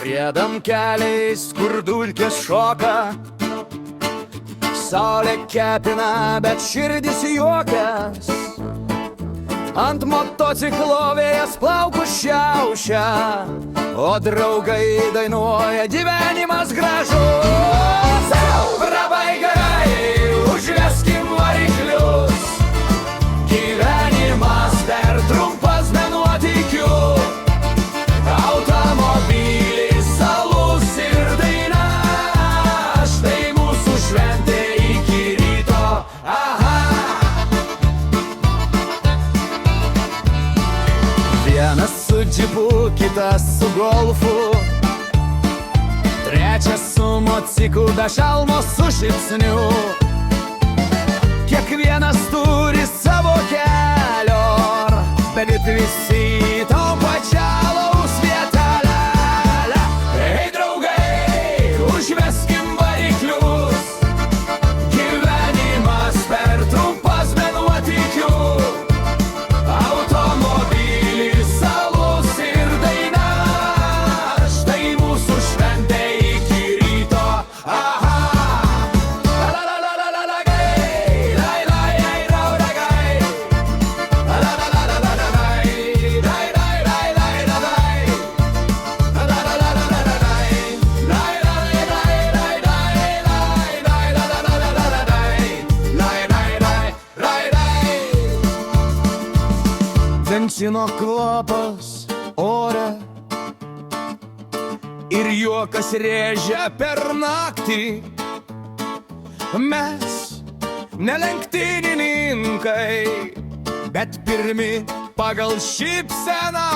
Riedam keliais, kur dulkės šoka, saulė kepina, bet širdis juokias. Ant motociklo vėjas plaukus šiaušia, o draugai dainuoja gyvenimas gražus. Labai gerai, užveskim variklius, gyvenimas per trumpas be nuotykių. Automobilis, alus ir daina, štai mūsų šventė iki ryto. Aha! Vienas su džipu, kitas su golfu, trečias su mociku, be šalmo su šypsniu. Kiekvienas turi savo kelio, bet visi to pačialaus vietelę. Ei draugai, užveskim variklius, gyvenimas per trumpas be nuotykių. Automobilis, alus ir daina, štai mūsų šventė iki ryto. Aha! Benzino kvapas ore ir juokas rėžia per naktį. Mes ne lenktynininkai, bet pirmi pagal šypseną